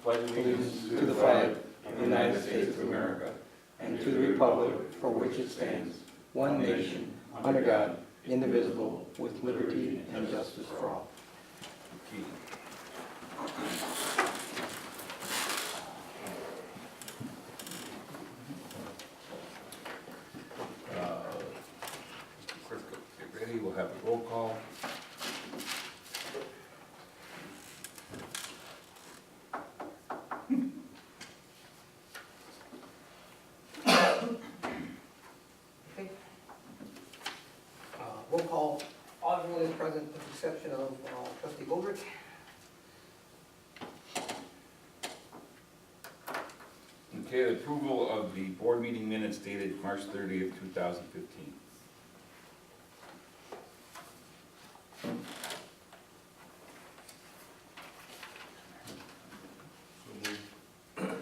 pledge allegiance to the flag of the United States of America and to the republic for which it stands, one nation, under God, indivisible, with liberty and justice for all. Get ready, we'll have a roll call. Roll call, everyone is present with the exception of trustee Goldrich. Okay, the approval of the board meeting minutes dated March 30th, 2015.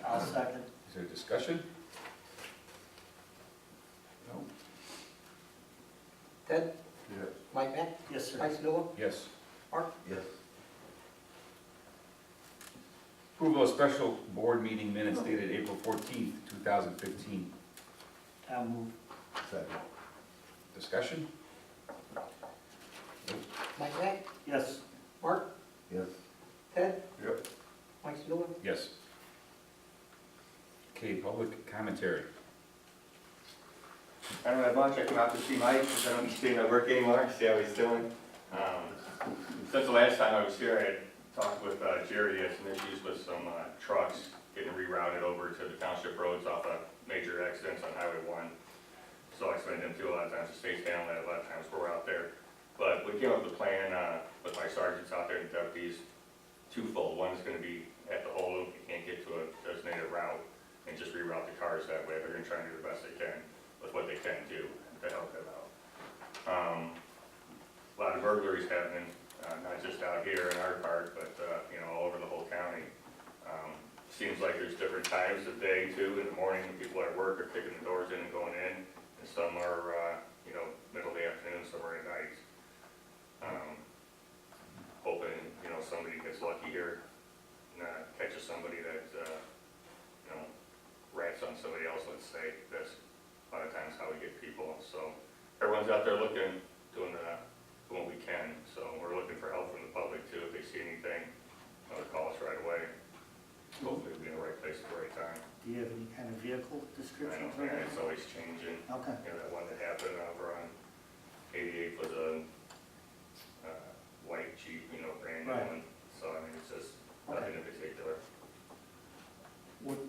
I'll second. Is there discussion? No? Ted? Yes. Mike Mack? Yes, sir. Mike Noah? Yes. Mark? Yes. Approval of special board meeting minutes dated April 14th, 2015. I'll move. Second. Discussion? Mike Mack? Yes. Mark? Yes. Ted? Yep. Mike Noah? Yes. Okay, public commentary. I don't have much. I came out to see Mike because I don't see him at work anymore, see how he's doing. Since the last time I was here, I had talked with Jerry. He had some issues with some trucks getting rerouted over to the township roads off of major accidents on Highway 1. So I explained to him too, a lot of times it stays down, a lot of times we're out there. But we came up with a plan with my sergeants out there and deputies, twofold. One is going to be at the whole loop, you can't get to a designated route, and just reroute the cars that way. They're going to try and do the best they can with what they can do to help them out. A lot of burglaries happening, not just out here in our part, but all over the whole county. Seems like there's different times of day too. In the morning, when people are at work are kicking the doors in and going in, and some are middle of the afternoon, some are at night. Hoping somebody gets lucky here and catches somebody that rats on somebody else. Let's say that's a lot of times how we get people. So everyone's out there looking, doing what we can. So we're looking for help from the public too. If they see anything, call us right away. Hopefully we'll be in the right place at the right time. Do you have any kind of vehicle I description know, for man, that? it's always changing. Okay. That one that happened over on 88 was a white Jeep, brand new Right. one. So I mean, it's just nothing in particular. What,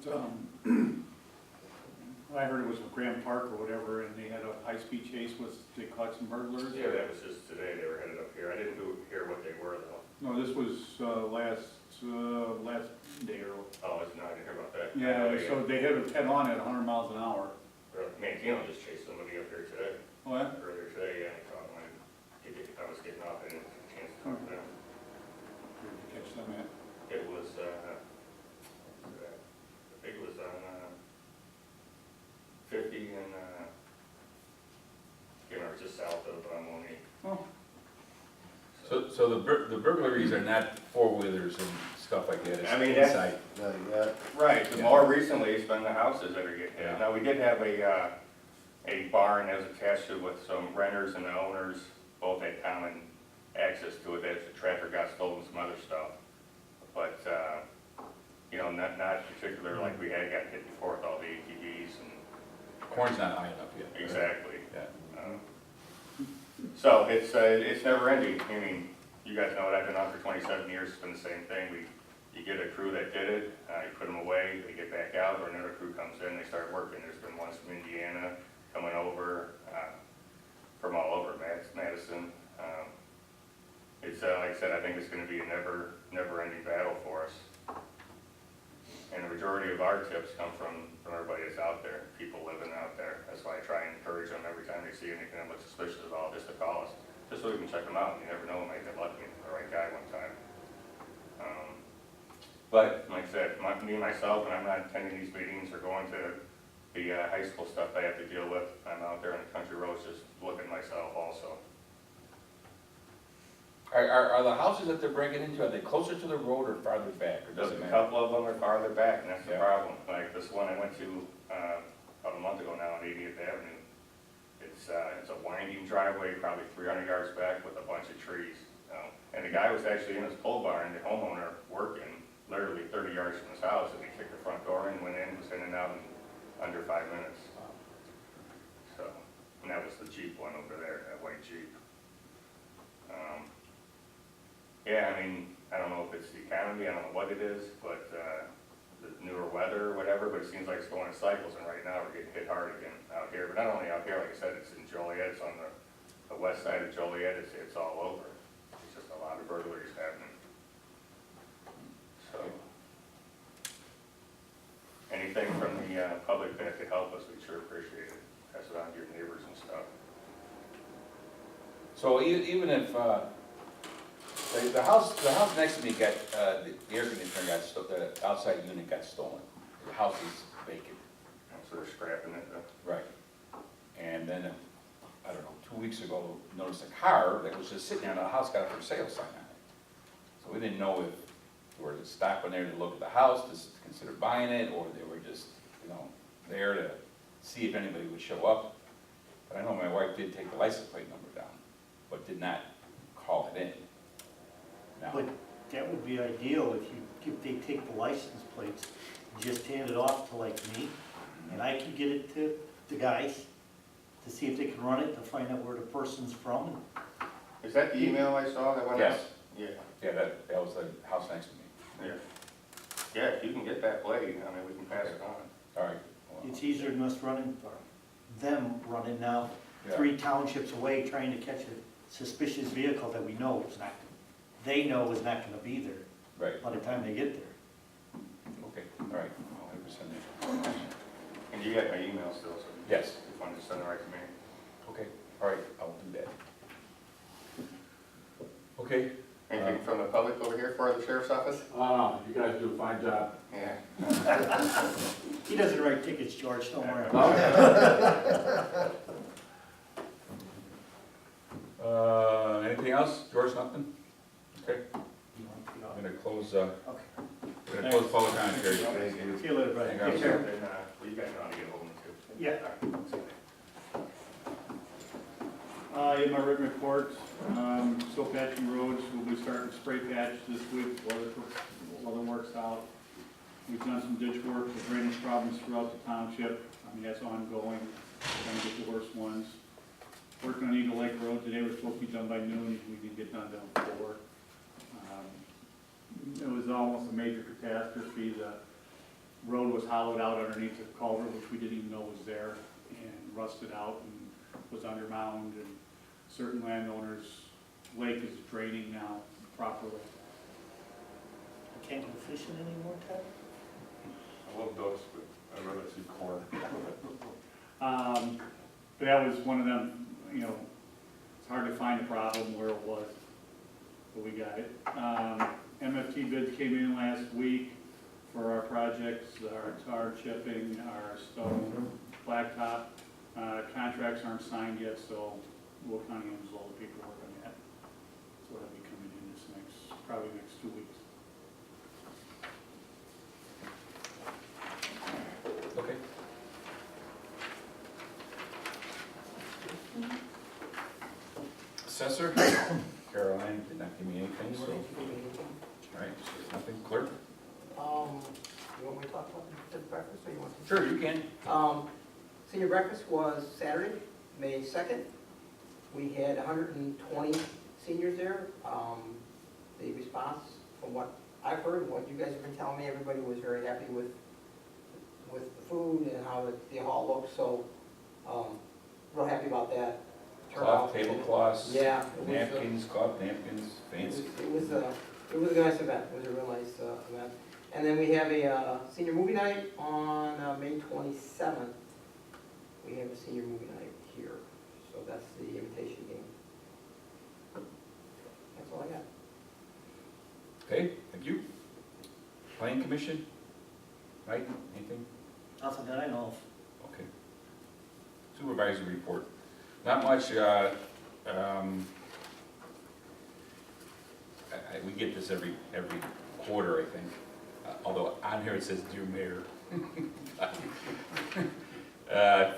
I heard it was a Grand Park or whatever, and they had a high-speed chase, they caught some burglars? Yeah, that was just today. They were headed up here. I didn't hear what they were though. No, this was, last day or, Oh, no, I didn't hear about that. yeah, so they hit it head on at 100 miles an hour. Mantino just chased somebody up here today. What? Earlier today, yeah, I caught one. I was getting off, I didn't get a chance to talk to them. Where did you catch them at? It was, I think it was on 50 and, just south of Monique. Oh, So the burglaries are not four-wheelers and stuff like that, it's I mean, that's- inside. Right, Yeah. more recently, it's been the houses that are getting hit. Yeah. Now, we did have a barn that was attached to it with some renters and the owners, both had common access to it, that the tractor got stolen, some other stuff. But, not particular like we had got hit before with all the ATVs and. Corn's not high enough yet. Exactly. Yeah. So it's never ending. I mean, you guys know it, I've been on for 27 years, it's been the same thing. You get a crew that did it, you put them away, they get back out, or another crew comes in, they start working. There's been ones from Indiana coming over, from all over Madison. It's like I said, I think it's going to be a never-ending battle for us. And the majority of our tips come from everybody that's out there, people living out there. That's why I try and encourage them every time they see anything that looks suspicious at all, just to call us, just so we can check them out. You never know, we might get lucky and the right guy one time. But like I said, me myself, when I'm not attending these meetings or going to the high school stuff I have to deal with, I'm out there on the country roads just looking myself also. Are the houses that they're breaking into, are they closer to the road or farther back, or does Just it a matter? couple of them are farther back, and that's the Yeah. problem. Like this one I went to, about a month ago now on 80th Avenue. It's a winding driveway, probably 300 yards back with a bunch of trees. And the guy was actually in his pole barn, the homeowner, working literally 30 yards from his house, and he kicked the front door in, went in, was in and out in under 5 minutes. So, and that was the Jeep one over there, that white Jeep. Yeah, I mean, I don't know if it's the economy, I don't know what it is, but the newer weather or whatever, but it seems like it's going in cycles, and right now we're getting hit hard again out here. But not only out here, like I said, it's in Joliet, it's on the west side of Joliet, it's all over. It's just a lot of burglaries happening. So, anything from the public that could help us, we'd sure appreciate it. Pass it on to your neighbors and stuff. So even if, the house next to me got, the air conditioner got, the outside unit got stolen. The house is vacant. So they're scrapping it. Right. And then, I don't know, 2 weeks ago, noticed a car that was just sitting there, and the house got a for sale sign on it. So we didn't know if they were stopping there to look at the house, to consider buying it, or they were just, there to see if anybody would show up. But I know my wife did take the license plate number down, but did not call it in. Now, But that would be ideal if they take the license plates, just hand it off to like me, and I can get it to the guys to see if they can run it, to find out where the person's from. Is that the email I saw that went out? Yes. Yeah. yeah, that was the house next to me. Yeah. Yeah, if you can get that plate, I mean, we can pass it on. All right. Well, It's easier than us running, or them running now, yeah. 3 townships away, trying to catch a suspicious vehicle that we know is not, they know is not gonna be there Right, by the time they get there. okay, all right. I'll have to send it. And you got my email still, so Yes, if you want to send it right to me. okay, all right, I will do that. Okay, Anything from the public over here for the sheriff's office? You guys do a fine job. Yeah. He doesn't write tickets, George, don't worry. Anything else? George, nothing? Okay, I'm gonna close, Okay. public comment period. See you later, Brad. Hang on. Take care. Then, well, you guys know how to get hold of me too. Yeah. All right. In my written report, still patching roads, we'll be starting to spray patch this week while the work's out. We've done some ditch work, with drainage problems throughout the township, I mean, that's ongoing, trying to get the worst ones. Working on Eagle Lake Road, today was supposed to be done by noon, we didn't get done till 4. It was almost a major catastrophe, the road was hollowed out underneath the culvert, which we didn't even know was there, and rusted out and was undermined, and certain landowners' lake is draining now properly. Can't go fishing anymore, Ted? I love ducks, but I'd rather see corn. But that was one of them, it's hard to find a problem where it was, but we got it. MFT bids came in last week for our projects, our tar chipping, our stone, blacktop. Contracts aren't signed yet, so Will County owns all the paperwork on that. So that'll be coming in probably next 2 weeks. Okay. Assessor, Caroline did not give me anything, so, all right, so nothing. Clerk? You want me to talk about the breakfast, or you want to? Sure, you can. Senior breakfast was Saturday, May 2nd. We had 120 seniors there. The response, from what I've heard, what you guys have been telling me, everybody was very happy with the food and how the hall looked, so real happy about that. Cloth, tablecloths. Yeah. It was, Napkins, cloth napkins, fancy. It was a nice event. It was a real nice event. And then we have a senior movie night on May 27th. We have a senior movie night here, so that's the invitation game. That's all I got. Okay, thank you. Planning Commission? Mike, anything? Nothing that I know of. Okay. Supervisor report. Not much, we get this every quarter, I think. Although on here it says, "Dear Mayor."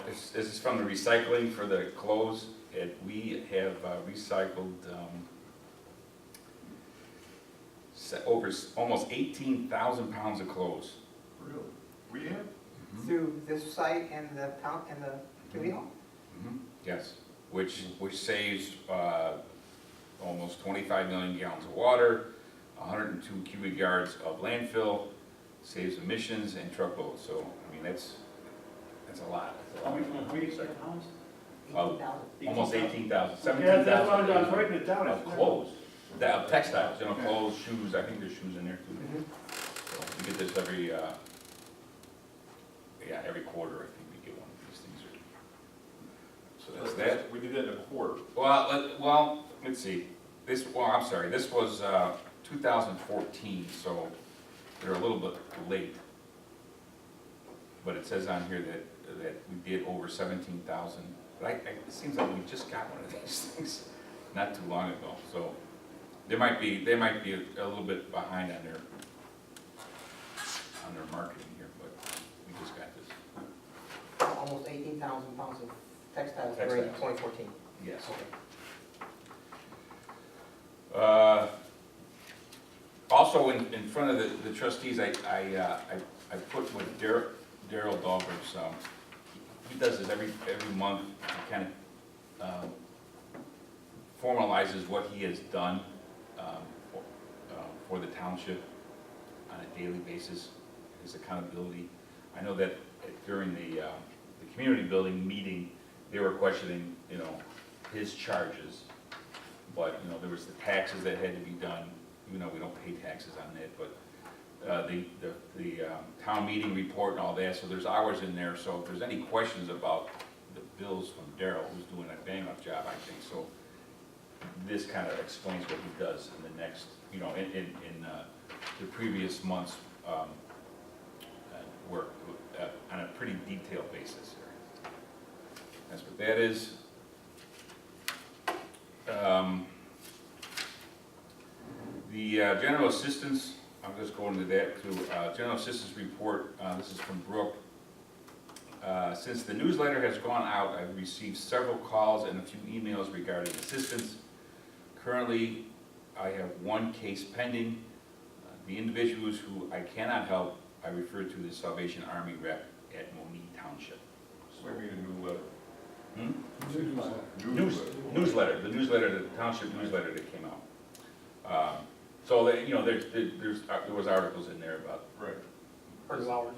This is from the recycling for the clothes. We have recycled over almost 18,000 pounds of clothes. Really? We have? Through this site and the town, and the community hall? Yes, which saves almost 25 million gallons of water, 102 cubic yards of landfill, saves emissions and truckloads. So, I mean, that's a lot. That's a lot. pounds? 18,000. Almost 18,000, Yeah, 17,000. that's why I was writing it down. Of clothes, of textiles, clothes, shoes, I think there's shoes in there too. Mhm. So we get this every quarter, I think we get one of these things. So that's that. We did that in a quarter. Well, let's see, I'm sorry, this was 2014, so they're a little bit late. But it says on here that we did over 17,000, but it seems like we just got one of these things not too long ago, so they might be a little bit behind on their marketing here, but we just got this. Almost 18,000 pounds of textiles during Textiles. 2014. Yes. Okay. Also, in front of the trustees, I put what Daryl Dahlberg's, he does this every month, he kind of formalizes what he has done for the township on a daily basis, his accountability. I know that during the community building meeting, they were questioning, his charges, but, there was the taxes that had to be done, even though we don't pay taxes on that, but the town meeting report and all that, so there's hours in there, so if there's any questions about the bills from Daryl, who's doing a bang-up job, I think, so this kind of explains what he does in the next, in the previous month's work on a pretty detailed basis here. That's what that is. The general assistance, I'm just going to that too. General assistance report, this is from Brooke. Since the newsletter has gone out, I've received several calls and a few emails regarding assistance. Currently, I have one case pending. The individuals who I cannot help, I refer to the Salvation Army rep at Monee Township. So we need a new letter. Newsletter, the township newsletter that came out. So that, there was articles in there about. Right. For 2 hours.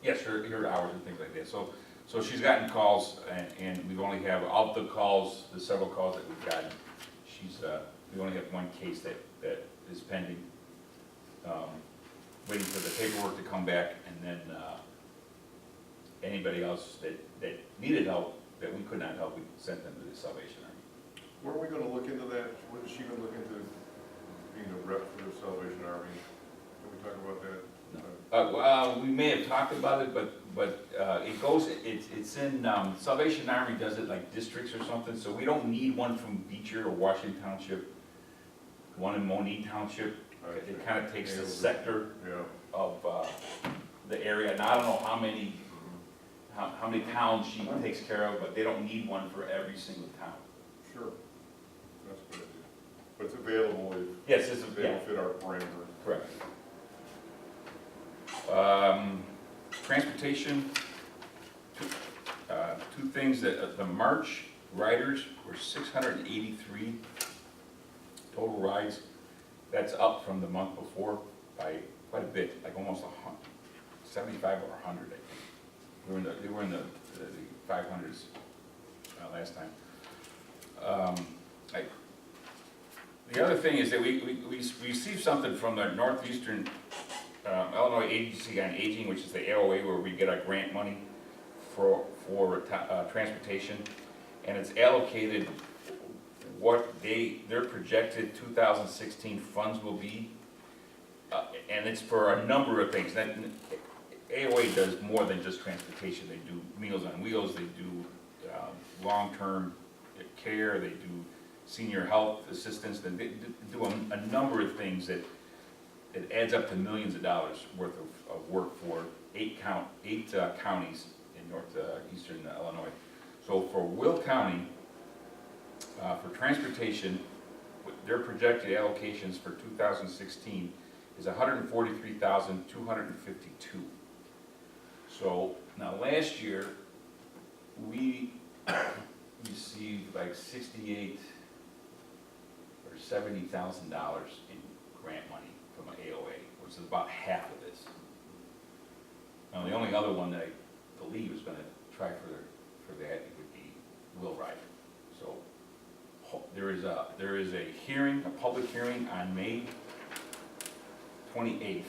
Yes, her hours and things like that. So she's gotten calls, and we've only have, of the calls, the several calls that we've gotten, we only have one case that is pending. Waiting for the paperwork to come back, and then anybody else that needed help, that we could not help, we sent them to the Salvation Army. Were we gonna look into that? Wasn't she gonna look into being a rep for the Salvation Army? Can we talk about that? Well, we may have talked about it, but it goes, it's in, Salvation Army does it like districts or something, so we don't need one from Beecher or Washington Township, one in Monee Township. It kind of takes the sector Yeah. of the area, and I don't know how many towns she takes care of, but they don't need one for every single town. Sure. That's a good idea. But it's available if Yes, they don't fit our parameters. correct. Transportation, two things, that the March riders were 683 total rides. That's up from the month before by quite a bit, like almost 75 or 100, I think. They were in the 500s last time. The other thing is that we received something from the Northeastern Illinois Agency on Aging, which is the AOA, where we get our grant money for transportation, and it's allocated what their projected 2016 funds will be, and it's for a number of things. That AOA does more than just transportation. They do Meals on Wheels, they do long-term care, they do senior health assistance, then they do a number of things that it adds up to millions of dollars worth of work for eight counties in northeastern Illinois. So for Will County, for transportation, their projected allocations for 2016 is $143,252. So now last year, we received like $68,000 or $70,000 in grant money from AOA, which is about half of this. Now, the only other one that I believe is gonna try for that would be Will Ride. So there is a hearing, a public hearing on May 28th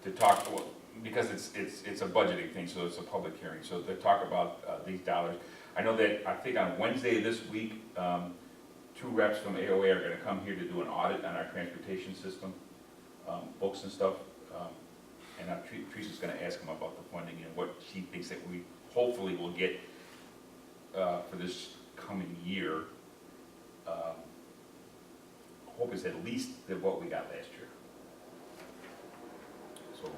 to talk, because it's a budgeting thing, so it's a public hearing, so to talk about these dollars. I know that, I think on Wednesday of this week, 2 reps from AOA are gonna come here to do an audit on our transportation system, books and stuff. And Teresa's gonna ask them about the funding and what she thinks that we hopefully will get for this coming year. Hope is at least than what we got last year. So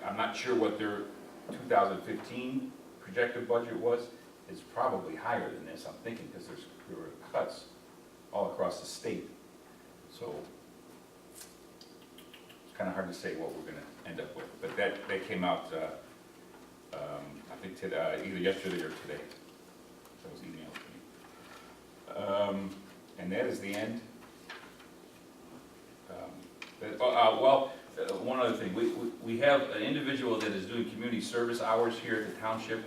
I'm not sure what their 2015 projected budget was. It's probably higher than this, I'm thinking, because there were cuts all across the state. So it's kind of hard to say what we're going to end up with. But that came out, I think, either yesterday or today. That was emailed to me. And that is the end. One other thing. We have an individual that is doing community service hours here at the township.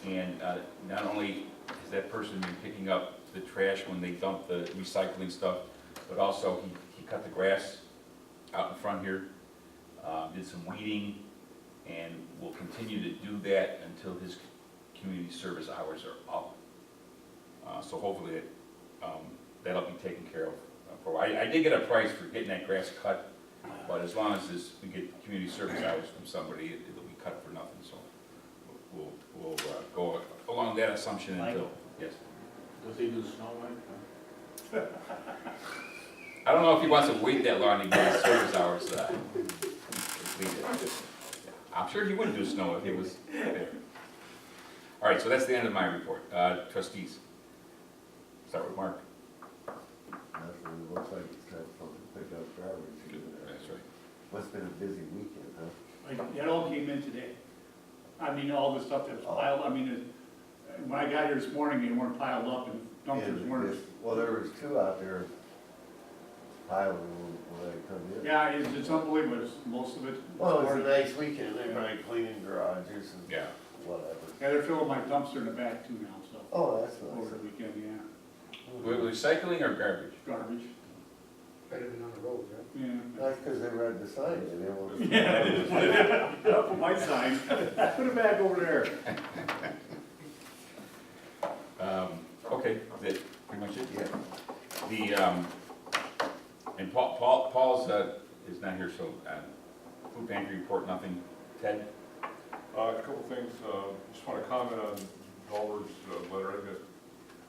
And not only has that person been picking up the trash when they dump the recycling stuff, but also he cut the grass out in front here, did some weeding, and will continue to do that until his community service hours are up. So hopefully that'll be taken care of. I did get a price for getting that grass cut, but as long as we get community service hours from somebody, it'll be cut for nothing. So we'll go along that assumption until, yes. Does he do snow white? I don't know if he wants to wait that long to get his service hours completed. I'm sure he wouldn't do snow if he was there. All right, so that's the end of my report. Trustees. Start with Mark. Actually, it looks like it's time for them to pick up garbage. That's right. Must've been a busy weekend, huh? Like, it all came in today. I mean, all the stuff that's piled, I mean, when I got here this morning, they weren't piled up and dumpsters And weren't. well, there was 2 out there piling when I come in. Yeah, it's unbelievable, most of it. Well, it was a nice weekend, they probably cleaning garages and Yeah. whatever. Yeah, they're filling my dumpster in the back too now, so, Oh, that's over nice. the weekend, yeah. Recycling or garbage? Garbage, Better than on the roads, right? yeah. That's because they read the sign and they were. Yeah, up on my sign, put it back over there. Okay, is that pretty much it? Yeah. And Paul's is not here, so food pantry report, nothing. Ted? A couple things, just want to comment on Culver's letter. I think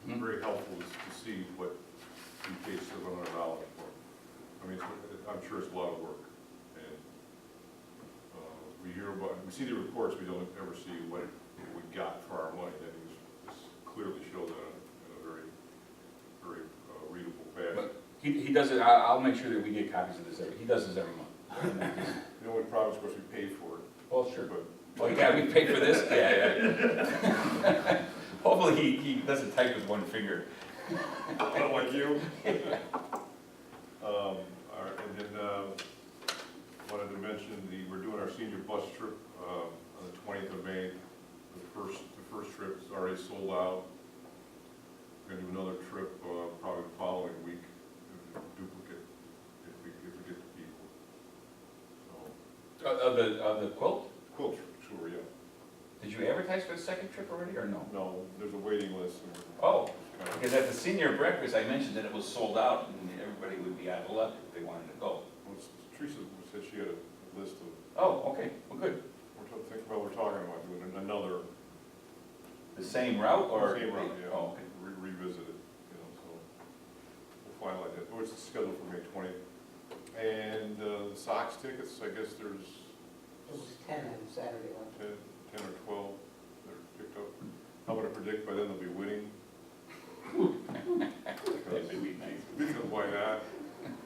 that's very helpful to see what he pays $700 for. I mean, I'm sure it's a lot of work. And we see the reports, we don't ever see what we got for our money. That this clearly shows that in a very, very readable fashion. But he does it, I'll make sure that we get copies of this he does this every month. The only problem is, of course, we pay for it. Well, sure. But Well, yeah, we pay for this? Yeah. Hopefully he doesn't type with one finger. like you. All right, and then wanted to mention we're doing our senior bus trip on the 20th of May. The first trip is already sold out. We're gonna do another trip probably the following week, duplicate if we get the people. So Of the quilt? quilt tour, yeah. Did you advertise for the second trip already, or no? No, there's a waiting list. And Oh, kind of- because at the senior breakfast, I mentioned that it was sold out, and everybody would be out of luck if they wanted to go. Teresa said she had a list of. Oh, okay, well, good. We're talking about doing another The same route, or? same route, yeah. Oh, okay. Revisit it. what's the schedule for May 20th? And the Sox tickets, I guess there's It was 10 on Saturday, wasn't 10 or 12 that are picked up. I'm gonna predict by then they'll be winning. That'd be nice. Because why not?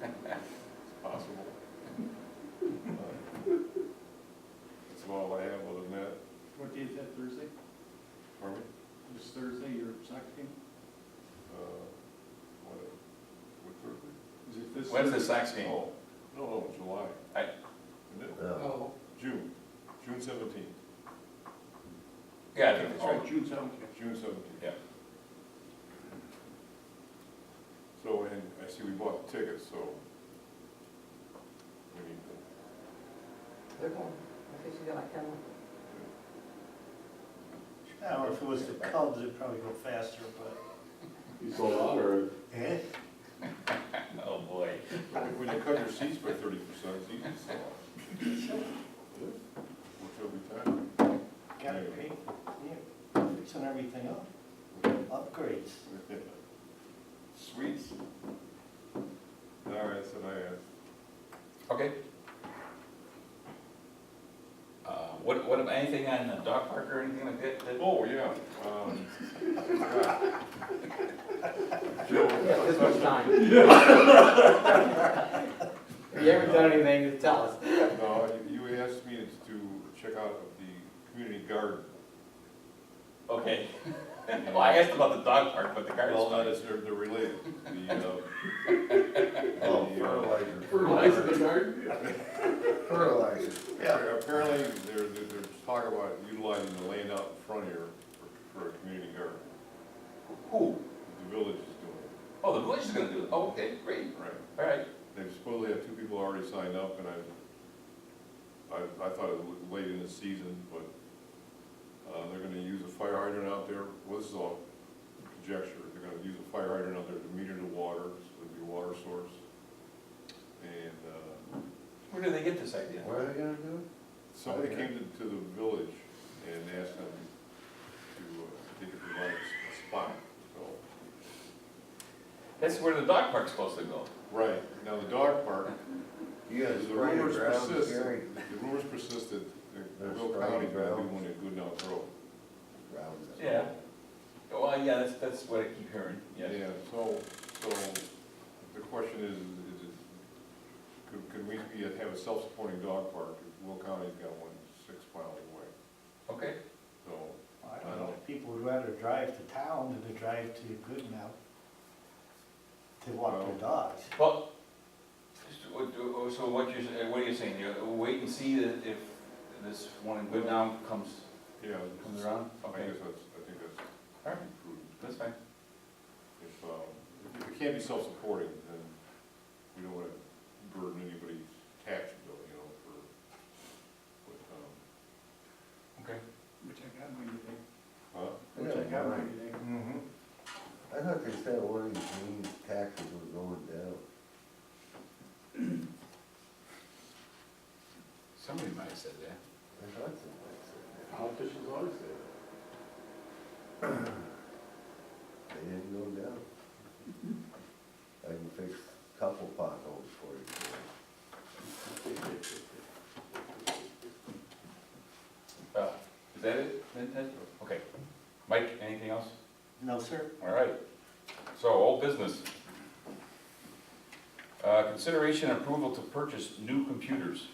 It's possible. That's all I have other than that. What day is that, Thursday? Pardon me? This Thursday, your soccer game? What Thursday? Is it this? When's the Thursday? Sox game? Oh, no, July. I- Isn't it? it? Oh, June 17th. Yeah, I think that's Oh, right. June 17th. June 17th. Yeah. So, and I see we bought the tickets, so we need to, they're going. I think she's got like 10. I don't know if it was the Cubs, it'd probably go faster, but. You sold out, or? Eh? Oh, boy. when you cut your seats by 30%, it's easy to sell. Works every time. Gotta pay, yeah, fixing everything up, upgrades. Sweets. All right, that's what I asked. Okay. What, anything on the dog park or anything like that? Oh, yeah. Joe, Yeah, this much time. If you haven't done anything, just tell us. no, you asked me to check out the community garden. Okay. Well, I asked about the dog park, but the garden's Well, fine. they're related. Oh, The, Fertilizer the garden? fertilizer. apparently, they're talking about utilizing the land out in front here for a community garden. Who? The village is doing it. Oh, the village is gonna do it. Oh, okay, great. Right. All right. They've supposedly had 2 people already signed up, and I thought it was late in the season, but they're gonna use a fire hydrant out there. Well, this is all conjecture. They're gonna use a fire hydrant out there to meter the water, so it'll be a water source. And Where did they get this idea? What are they gonna do? somebody came to the village and asked them to, they could provide a spot, so. That's where the dog park's supposed to go. Right, now the dog park, You gotta the spray rumors the ground, persisted, Gary. the rumors persisted, that They're Will spraying County's gonna ground. do one at Goodnow Road. Ground. Yeah. Well, yeah, that's what I keep hearing, yes. Yeah, so the question is could we have a self-supporting dog park? Will County's got one 6 miles away, Okay. so. I don't know, people would rather drive to town than to drive to Goodnow to walk their dogs. Well, so what are you saying? You wait and see if this one in Goodnow comes Yeah, around? I Okay. think that's All right, prudent. that's fine. If it can't be self-supporting, then we don't want to burden anybody's tax bill, Okay. Which I got mine today. huh? Which I got mine today. Mm-hmm. I thought they said one of these means taxes was going down. Somebody might have said that. I thought somebody said Politicians always say that. that. They didn't go down. I can fix a couple potholes for you. Is that it, then, Ted? Okay. Mike, anything else? No, sir. All right. So, old business. Consideration and approval to purchase new computers.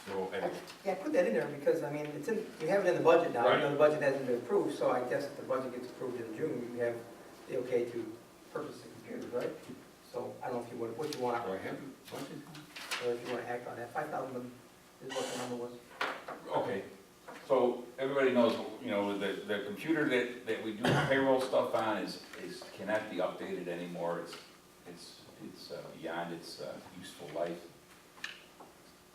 So, Eddie, Yeah, put that in there because, I mean, it's in, you have it in the budget now, Right. even though the budget hasn't been approved, so I guess if the budget gets approved in June, you have the okay to purchase the computers, right? So I don't know if you would, what you want, do I have the budget? or if you want to act on that, 5,000 is what the number was. Okay, so everybody knows, the computer that we do payroll stuff on cannot be updated anymore. It's beyond its useful life.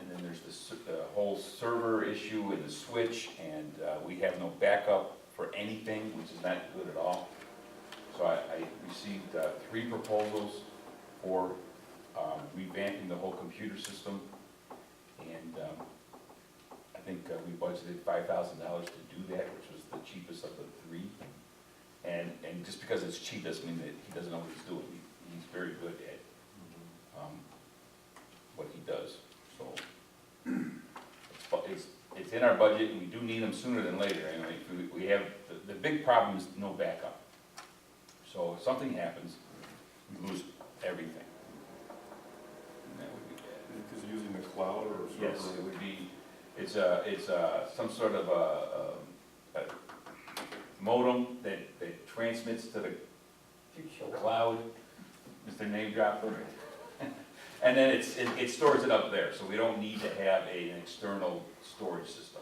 And then there's the whole server issue and the switch, and we have no backup for anything, which is not good at all. So I received 3 proposals for revamping the whole computer system, and I think we budgeted $5,000 to do that, which was the cheapest of the 3. And just because it's cheap doesn't mean that he doesn't know what he's doing. He's very good at, what he does, so. It's in our budget, and we do need them sooner than later, anyway. We have, the big problem is no backup. So if something happens, we lose everything. And that would be bad. Because using the cloud or server? Yes, it would be, it's some sort of a modem that transmits to the You show up. cloud, Mr. Name Dropper. And then it stores it up there, so we don't need to have an external storage system.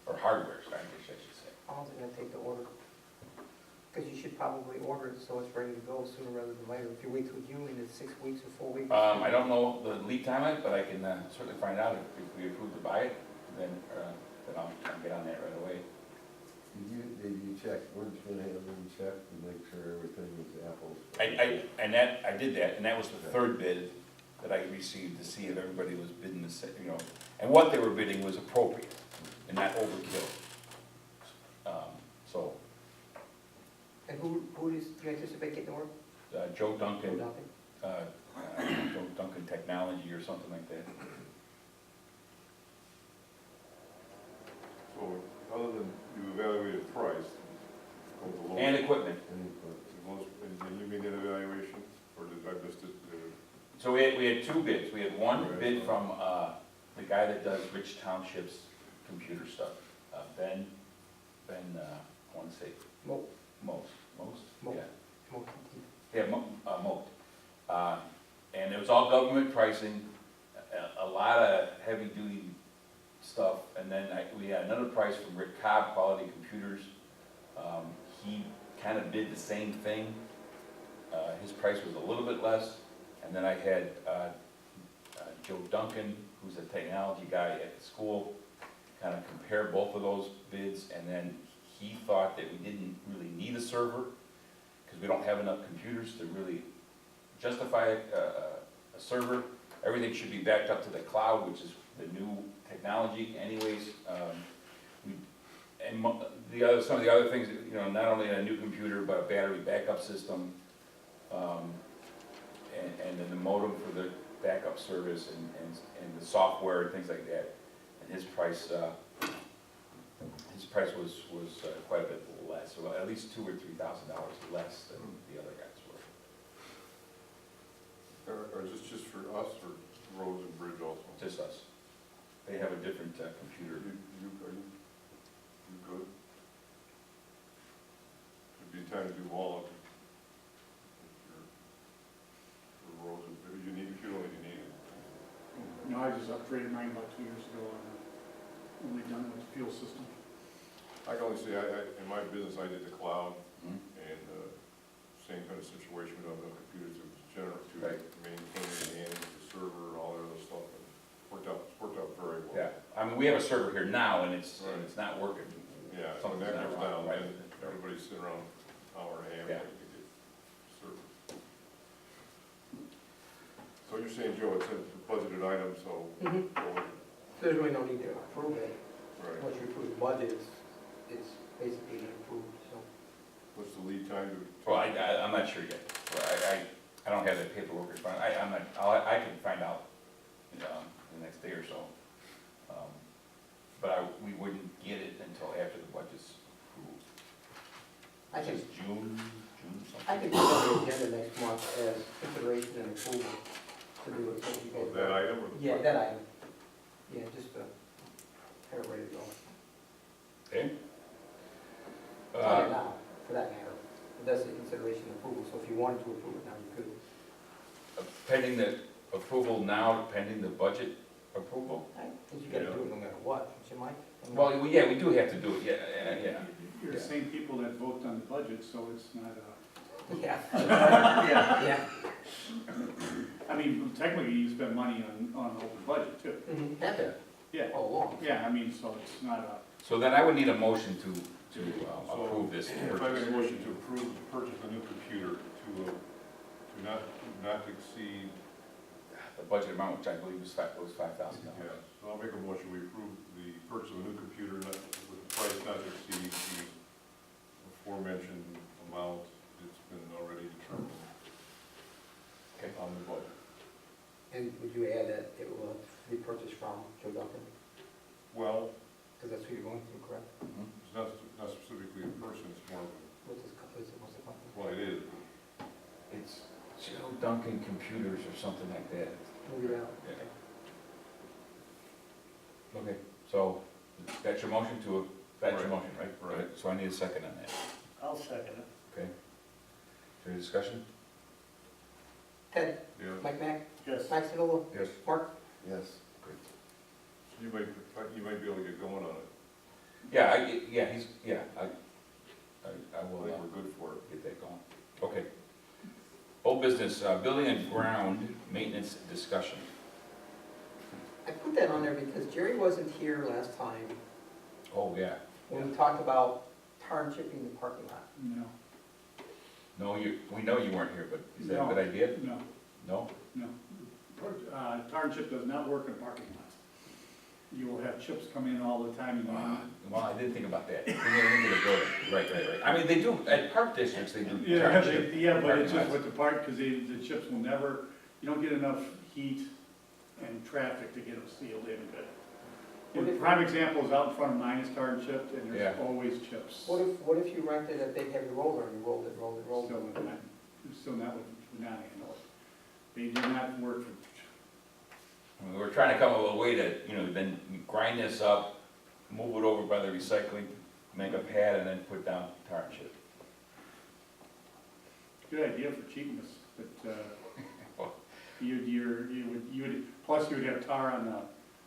Or hardware, I guess I should say. How long is it gonna take to order? Because you should probably order it so it's ready to go sooner rather than later. If you wait till June, it's 6 weeks or 4 weeks. I don't know the lead time on it, but I can certainly find out if we approve to buy it, then I'll get on that right away. Did you check, weren't you gonna have them check to make sure everything was apples? I did that, and that was the third bid that I received to see if everybody was bidding the same, and what they were bidding was appropriate and not overkill. So, And who do you anticipate getting the order? Joe Joe Duncan, Duncan? Joe Duncan Technology or something like that. So, other than you evaluated price, go with the lowest. And equipment. And you made that evaluation, or did I missed it? So we had two bids. We had one bid from the guy that does Rich Township's computer stuff, Ben, I want to say, Mo. Most, Mo. yeah. Mo. Yeah, Moat. And it was all government pricing, a lot of heavy-duty stuff, and then we had another price from Rick Cobb, Quality Computers. He kind of bid the same thing. His price was a little bit less, and then I had Joe Duncan, who's a technology guy at the school, kind of compare both of those bids, and then he thought that we didn't really need a server, because we don't have enough computers to really justify a server. Everything should be backed up to the cloud, which is the new technology anyways. Some of the other things, not only a new computer, but a battery backup system, and then the modem for the backup service and the software and things like that. And his price was quite a bit less, so at least $2,000 or $3,000 less than the other guys were. Or is this just for us, or roads and bridge also? Just us. They have a different computer. You good? It'd be time to do all of it. For roads and, if you feel like you need it. No, I just upgraded mine about 2 years ago and only done with the fuel system. I can only say, in my business, I did the cloud, Mhm. and same kind of situation, we don't have enough computers to to Right. maintain and manage the server and all that other stuff, and worked out very well. Yeah, I mean, we have a server here now, and it's Right. not working. Yeah, so when Something's that not goes right, down, right. then everybody's sitting around an hour and a half, Yeah. waiting to get servers. So you're saying, Joe, it's a budgeted item, so, Mhm. go There's really no need to approve it. right. Once you approve the budget, it's basically approved, so. What's the lead time to? Well, I'm not sure yet. Well, I don't have that paperwork in front. I'm not, I can find out, the next day or so. But we wouldn't get it until after the budget's approved. I Which can, is June something. I can put on the agenda next month as consideration and approval to do it. So you Oh, guys- that item or the? Yeah, that item. Yeah, just to have it ready to go. Okay. It's on it now, for that matter. It does the consideration and approval, so if you wanted to approve it now, you could. Pending the approval now, pending the budget approval? I think you gotta do it no matter what, don't you, Mike? Well, we do have to do it, yeah. You're the same people that vote on the budget, so it's not Yeah. yeah. I mean, technically, you spend money on the open budget too. Mhm. Have been, Yeah, all along. yeah, I mean, so it's not So then I would need a motion to approve this. If I make a motion to approve the purchase of a new computer to not exceed, The budget amount, which I believe was $5,000. yeah, so I'll make a motion, we approve the purchase of a new computer with a price not to exceed the aforementioned amount, it's been already determined Okay. on the budget. And would you add that it will be purchased from Joe Duncan? Well, Because that's who you're going through, correct? it's not specifically a person, it's more of a, What's the company? well, it is, It's Joe Duncan Computers or something like that. Move it out. Yeah. Okay, so that's your motion that's your Right. motion, right? Right. So I need a second on that, I'll second it. okay? Is there any discussion? Ted, yeah. Mike Mack, Yes. Mike Sinola, Yes. Mark? Yes. You might be able to get going on it. Yeah, I I will think we're good for it. get that going. Okay. Old business, building and ground maintenance discussion. I put that on there because Jerry wasn't here last time Oh, yeah. when we talked about tar and chipping the parking lot. No, No, we know you weren't here, but is that a No. good idea? no, No? no. Tar and chip does not work in parking lots. You will have chips come in all the time, and Well, I didn't think about that. Bring it into the building. Right. I mean, they do, at park districts, they do. yeah, tar and chip yeah, but it's parking just lots. with the park, because the chips will never, you don't get enough heat and traffic to get them sealed in good. What The if- prime example is out in front of mine, is tar and chipped, and there's Yeah. always chips. What if you rented a big heavy roller and you rolled it? Still not would not handle it. They do not work for, I mean, we're trying to come up with a way to, then grind this up, move it over by the recycling, make a pad, and then put down tar and chip. good idea for cheapness, but, you would, plus you would have tar on the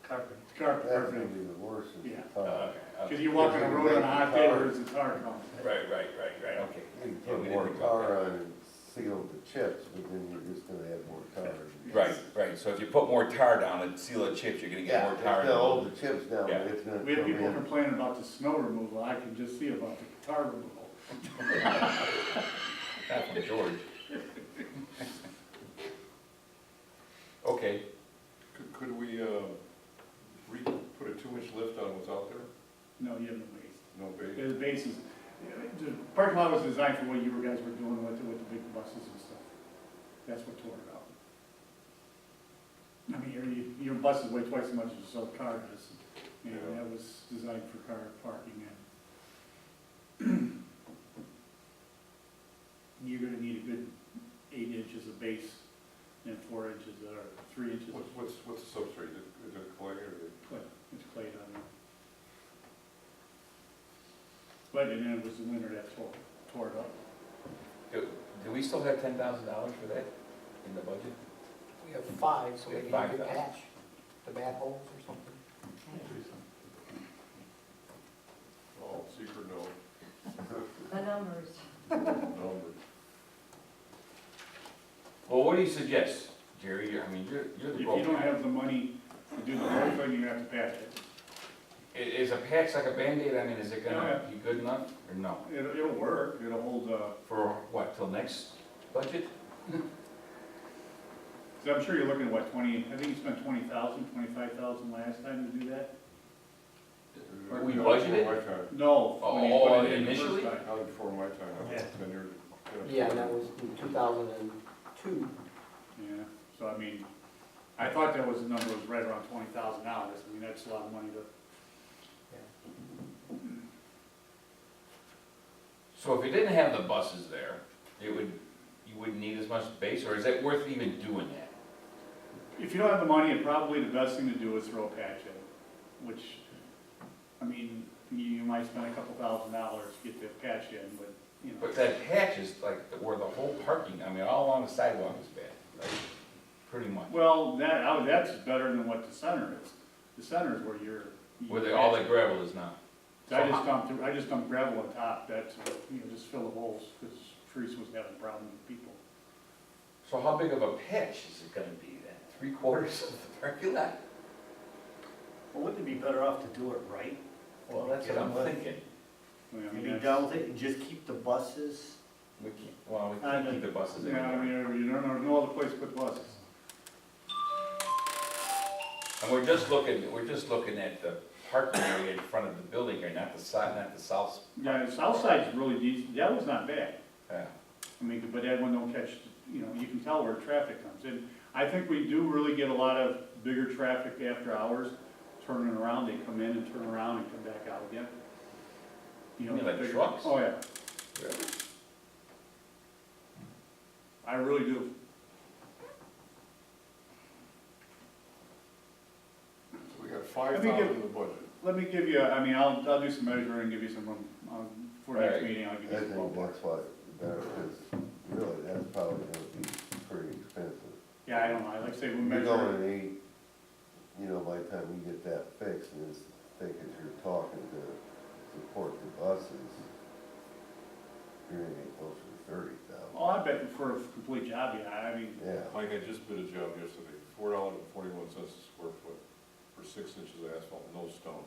Carpet. carpet. That's gonna be the worst, is Yeah. the tar. Because you walk on the road on a hot day, where's the tar coming? Right, okay. You can Yeah, we put didn't more think about tar that. on and seal the chips, but then you're just gonna have more tar. Right, so if you put more tar down and seal the chips, you're gonna get Yeah, more it's tar. gonna hold the chips down, Yeah. but it's gonna We had come people in. complaining about the snow removal, I can just see about the tar removal. Not from George. Okay, Could we, put a 2-inch lift on what's out there? No, you have no base. No base? The base is, the parking lot was designed for what you guys were doing with the big buses and stuff. That's what tore it out. I mean, your buses weigh twice as much as a car does, and Yeah. that was designed for car parking, and you're gonna need a good 8 inches of base and 4 inches, or 3 inches of What's the substrate? Is it clay or? clay. It's clay down there. But, and then it was the winter that tore it up. do we still have $10,000 for that in the budget? We have 5, so We have maybe you could 5,000. patch the bad holes or something. Oh, secret note. The numbers. Number. Well, what do you suggest, Jerry? You're the If you broker. don't have the money to do the whole thing, you have to patch it. Is a patch like a Band-Aid? I mean, is it gonna Yeah. be good enough, or no? It'll work, it'll hold, For what, till next budget? so I'm sure you're looking at what, 20, I think you spent 20,000, 25,000 last time to do that? We No, budgeted? before my time. No, when you Oh, put it in the initially? first time. Not before my time, Yeah. 10 years. Yeah, and that was in 2002. Yeah, so I mean, I thought that was the number was right around $20,000, I mean, that's a lot of money to, So if you didn't have the buses there, you wouldn't need as much base, or is it worth even doing that? if you don't have the money, probably the best thing to do is throw a patch in, which, I mean, you might spend a couple $1,000 to get that patch in, but, you know. But that patch is like where the whole parking, I mean, all along the sidewalk is bad, right? Pretty much. Well, that's better than what the center is. The center is where you're. Where all the gravel is now. I just dumped gravel on top, that's, just fill the holes, because Teresa was having a problem with people. So how big of a patch is it gonna be then? 3/4 of the parking lot? Well, wouldn't it be better off to do it right? Well, that's what I'm thinking. I mean, And be that's- done with it and just keep the buses. We can't keep the buses in. Yeah, I mean, you don't know, no other place to put buses. And we're just looking at the parking area in front of the building here, not the side, not the south. Yeah, the south side's really decent, that one's not bad. Yeah. I mean, but that one don't catch, you know, you can tell where traffic comes in. I think we do really get a lot of bigger traffic after hours, turning around, they come in and turn around and come back out again. You mean the like bigger- trucks? Oh, yeah, Really? I really do. So we got Let 5,000 me give- in the budget. Let me give you, I mean, I'll do some measuring and give you some, for next Right. meeting, I'll give I you some. think that's why, better, because really, that's probably gonna be pretty expensive. Yeah, I don't know, like I say, we You're measure, going at 8, you know, by the time you get that fixed, and it's, think as you're talking to support the buses, you're gonna get closer to 30,000. oh, I bet for a complete job, yeah, I mean, Yeah, Mike, I just bid a job yesterday, $4.41 a square foot for 6 inches of asphalt, no stone,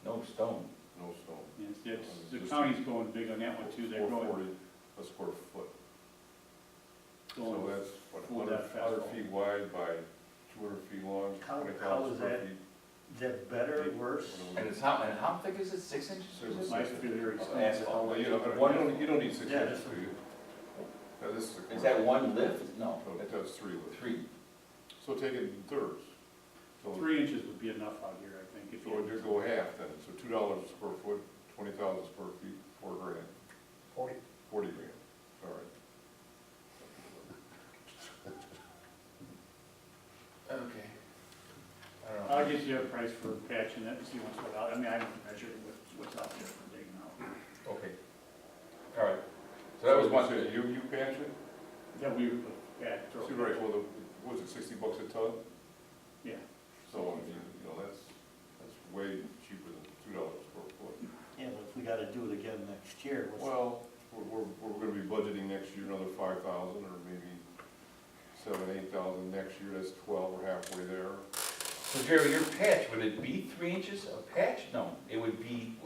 No stone. no stone. the county's going big on that one too, they're going, 440 a square foot. So going, that's, what, full 100 depth 100 asphalt. feet wide by 200 feet long, How 20,000 is square that? feet. Is that better, worse? And how thick is it, 6 inches? Six. nice figure, it's Of asphalt. Well, you don't need 6 Yeah, inches, that's- do you? Now, this is. Is that one lift? No. No, that's 3 lifts. 3. So take it in thirds. So 3 inches would be enough out here, I think, if so would you you, go half then? So $2 a square foot, 20,000 square feet, $4 grand, 40. 40 grand, all right. Okay. I don't know. I'll get you a price for patching it, and see what's what out, I mean, I haven't measured what's out there for digging out. Okay. All right. So that was one. So you patch it? That we would put back, throw. See, right, well, what was it, $60 a ton? Yeah, So, you know, that's way cheaper than $2 a square foot. Yeah, but if we gotta do it again next year, what's, Well, we're gonna be budgeting next year another 5,000 or maybe 7,000, 8,000 next year, that's 12, we're halfway there. So Jerry, your patch, would it be 3 inches of patch? No, it would be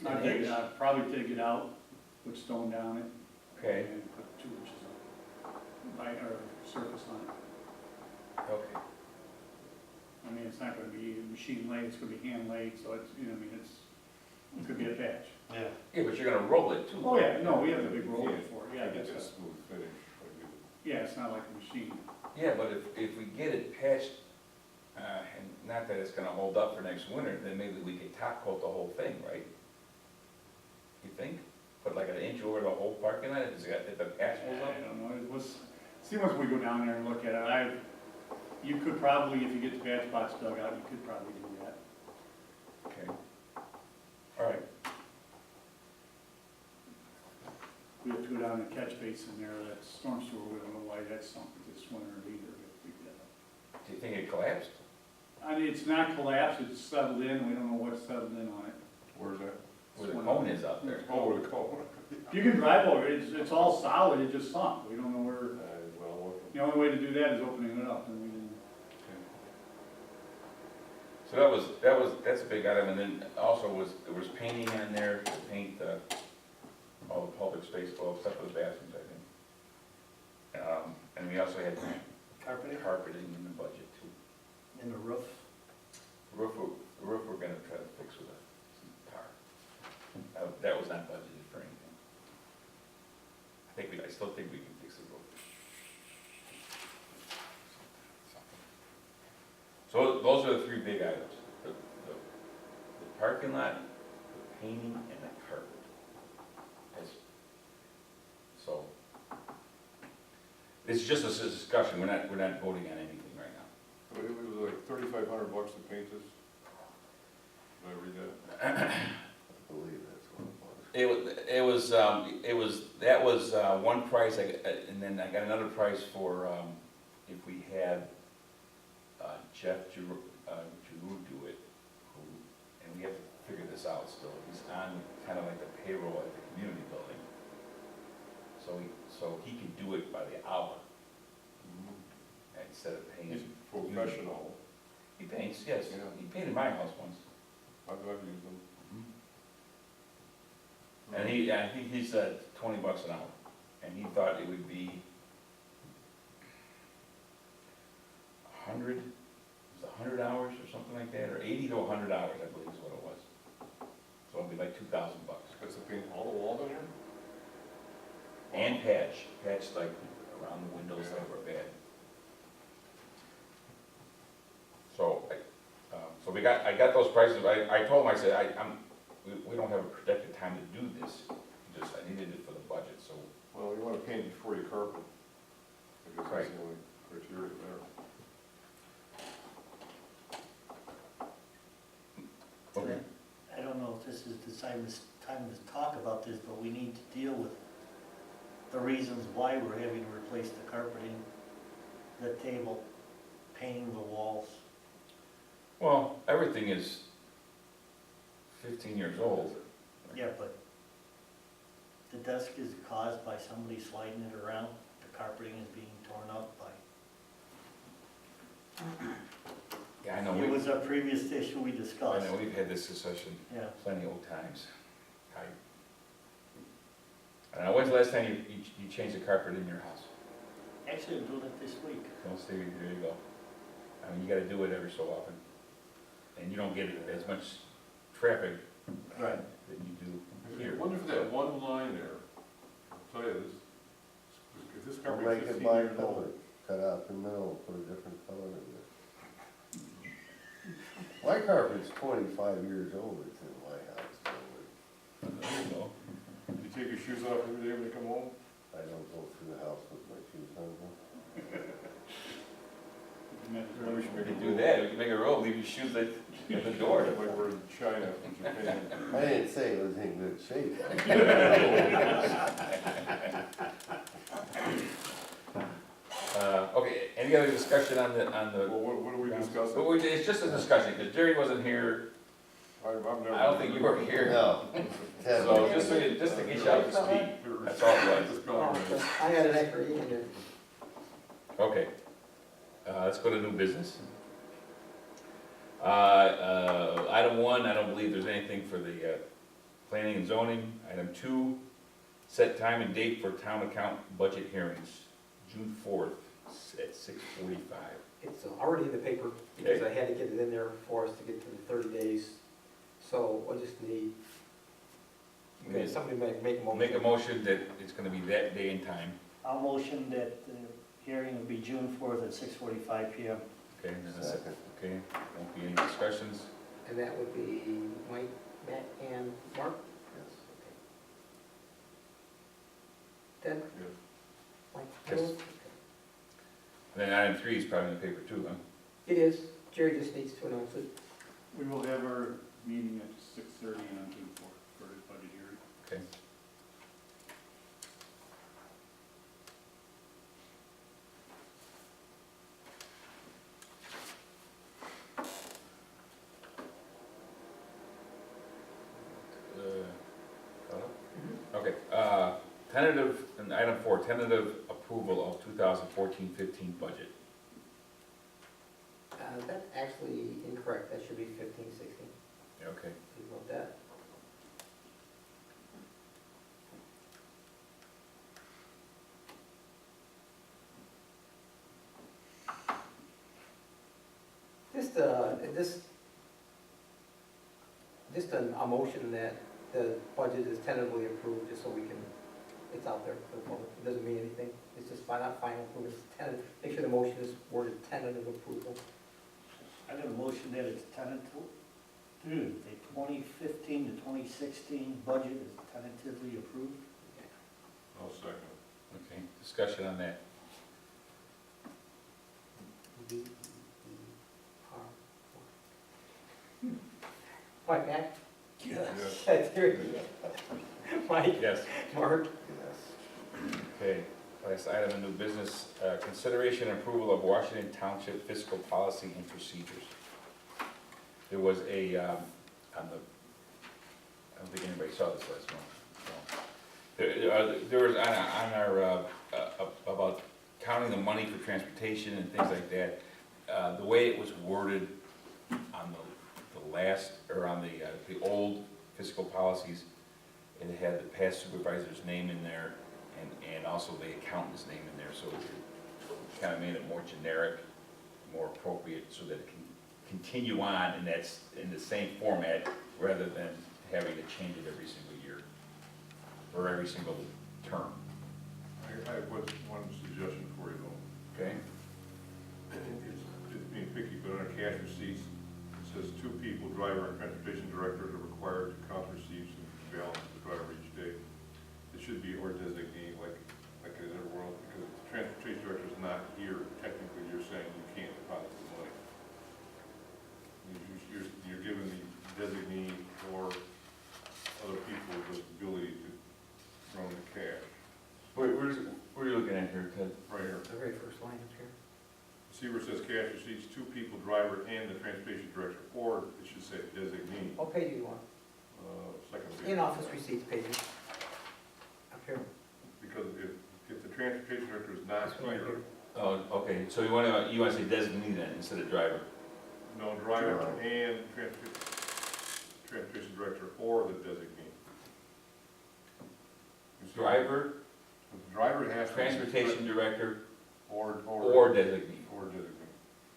I'd an dig it inch. out, probably dig it out, put stone down it. Okay, And put 2 inches of, or surface on it. okay. I mean, it's not gonna be machine laid, it's gonna be hand laid, so it's, you know, I mean, it could be a patch. yeah. Yeah, but you're gonna roll it too. Oh, yeah, no, we have the big roller for it, yeah, Get that's, that smooth finish. like you- yeah, it's not like a machine. Yeah, but if we get it patched, and not that it's gonna hold up for next winter, then maybe we could top coat the whole thing, right? You think? Put like an inch over the whole parking lot, if the patch holds up? I don't know, it was, see, once we go down there and look at it, you could probably, if you get the patch box dug out, you could probably do that. Okay. All right. We have to go down and catch basin there, that storm sewer, we don't know why that's sunk this winter either. We have to figure that out. Do you think it collapsed? I mean, it's not collapsed, it's settled in, we don't know what's settled in on it. Where's that? Where the cone is out there? Oh, where the cone. You can drive over it, it's all solid, it just sunk, we don't know where, Well, the only way to do that is opening it up, and we didn't. So that's a big item, and then also there was painting in there to paint all the public space, well, except for the bathrooms, I think. And we also had carpeting in the budget too. In the roof, The roof we're gonna try to fix with some tar. That was not budgeted for anything. I still think we can fix the roof. So those are the 3 big items. The parking lot, the painting, and the carpet. So, it's just a discussion, we're not voting on anything right now. it was like $3,500 to paint this. Did I read that? I believe that's what it was. That was one price, and then I got another price for, if we had Jeff Giroux do it, and we have to figure this out still, he's on kind of like the payroll at the community building. So he can do it by the hour, instead of paying. He's professional. He paints, yes, Yeah. he painted my house once. I've used them. And he said $20 an hour, and he thought it would be 100, it was 100 hours or something like that, or 80 to 100 hours, I believe is what it was. So it'll be like $2,000. That's to paint all the walls in here? And patch like around the windows that were bad. So, I got those prices, I told him, I said, we don't have a projected time to do this, just, I needed it for the budget, so. Well, you wanna paint before you carpet. I guess Right. that's the only criteria there. Okay. I don't know if this is the time to talk about this, but we need to deal with the reasons why we're having to replace the carpeting, the table, painting the walls. Well, everything is 15 years old. Yeah, but the desk is caused by somebody sliding it around, the carpeting is being torn up by. Yeah, I know, It was a previous issue we discussed. we've had this discussion Yeah, plenty of times. I don't know, when's the last time you changed the carpet in your house? actually, I'm doing it this week. Don't stay, there you go. I mean, you gotta do it every so often. And you don't get as much traffic Right. that you do I here. wonder if that one line there, I'll tell you this, if this Or carpet make is it 15 by years color, old. cut out the middle, put a different color in there. My carpet's 25 years old, it's in my house, so There you go. You take your shoes off every day when you come home? I don't go through the house with my shoes on. Maybe we should We make a can do rule. that, we can make a rule, leave your shoes at the door. Like we're in China, in Japan. I didn't say it was in good shape. Okay, any other discussion on the, Well, what are we discussing? but it's just a discussion, because Jerry wasn't here, I've never. I don't think you were here. No. So just to get you up to speed, that's all it was. Just Oh, going okay. I had an extra eating there. Okay, let's go to new business. Item 1, I don't believe there's anything for the planning and zoning. Item 2, set time and date for town account budget hearings, June 4th at 6:45. It's already in the paper, because I had to get it in there for us to get to the 30 days. So I just need, okay, somebody make a motion. Make a motion that it's gonna be that day and time, I'll motion that the hearing will be June 4th at 6:45 PM. okay? And then a Second. Okay, won't be any discussions. And that would be Mike, Matt, and Mark? Yes. Ted? Yes. Mike? Yes. Joe? And then item 3 is probably in the paper too, huh? It is. Jerry just needs to announce it. We will have our meeting at 6:30 on June 4th for the budget hearing. Okay. Okay, tentative, and item 4, tentative approval of 2014-15 budget. That's actually incorrect. That should be 15, 16. Okay. You wrote that. Just a motion that the budget is tentatively approved, just so we can, it's out there for the public. It doesn't mean anything. It's just final approval. It's tentative. Make sure the motion is worded tentative approval. I got a motion that it's tentative, the 2015 to 2016 budget is tentatively approved. I'll second. Okay, discussion on that. Mike, Matt? Yes. Terry? Mike? Yes. Mark? Yes. Okay, last item in new business, consideration and approval of Washington Township fiscal policy and procedures. There was a, on the, I don't think anybody saw this last month. No. There was on our, about counting the money for transportation and things like that. The way it was worded on the last, or on the old fiscal policies, it had the past supervisor's name in there, and also the accountant's name in there, so it kind of made it more generic, more appropriate, so that it can continue on and that's in the same format rather than having to change it every single year or every single term, I have one suggestion for you though. okay? It's being picky, but on our cash receipts, it says 2 people, driver and transportation director, are required to count receipts and balance the driver each day. It should be or designee, like it is everywhere else, because if the transportation director is not here, technically you're saying you can't deposit the money. You're giving the designee or other people the ability to run the cash. Where are you looking at here, Ted? Right here. The very first line up here. See where it says cash receipts, 2 people, driver and the transportation director, or it should say designee, What page do you want? second page. In-office receipts pages. Up here. Because if the transportation director is not This one right here, here. Oh, okay, so you wanna say designee then instead of driver? no, driver and transportation director or the designee. You see? Driver, The driver has to. be- transportation director, Or designee. Or designee.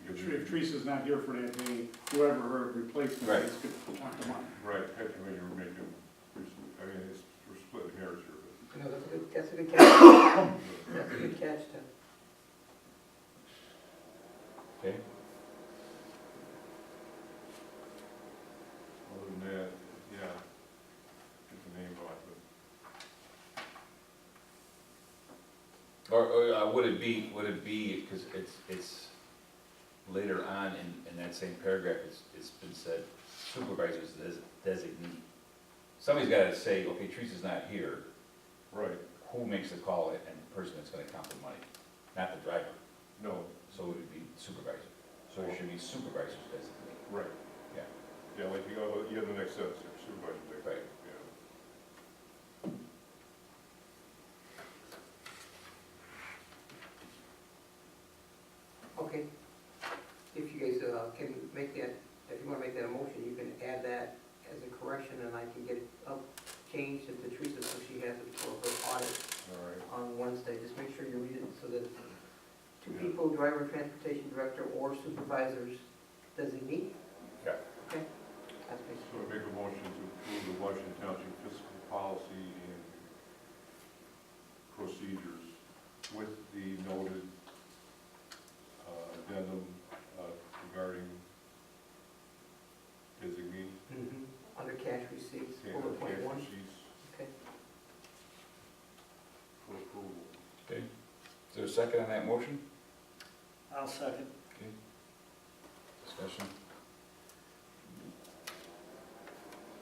Because If Teresa's not here for that day, whoever her replacement Right. is could want the money. Right, technically you're making, I mean, we're splitting hairs here, No, that's a good catch. That's a good catch, Ted. Okay, but other than that, yeah, get the name off it. or would it be, because it's later on in that same paragraph, it's been said supervisors designee. Somebody's gotta say, okay, Teresa's not here, Right, who makes the call and the person that's gonna count the money? Not the driver, no, so it would be supervisor. So it should be supervisor's designee. right. Yeah. Yeah, like you have the next sentence, here, supervisor. Right. Yeah. Okay. If you guys can make that, if you want to make that a motion, you can add that as a correction, and I can get it up, changed to Teresa, so she has it for her audit All right. on Wednesday. Just make sure you read it so that 2 Yeah. people, driver, transportation director, or supervisors designee. Yeah. Okay? That's me. So I make a motion to approve the Washington Township fiscal policy and procedures with the noted addendum regarding designee, Under cash receipts, and bullet point cash 1. receipts Okay. for approval. Okay, is there a second on that motion? I'll second. Okay. Discussion?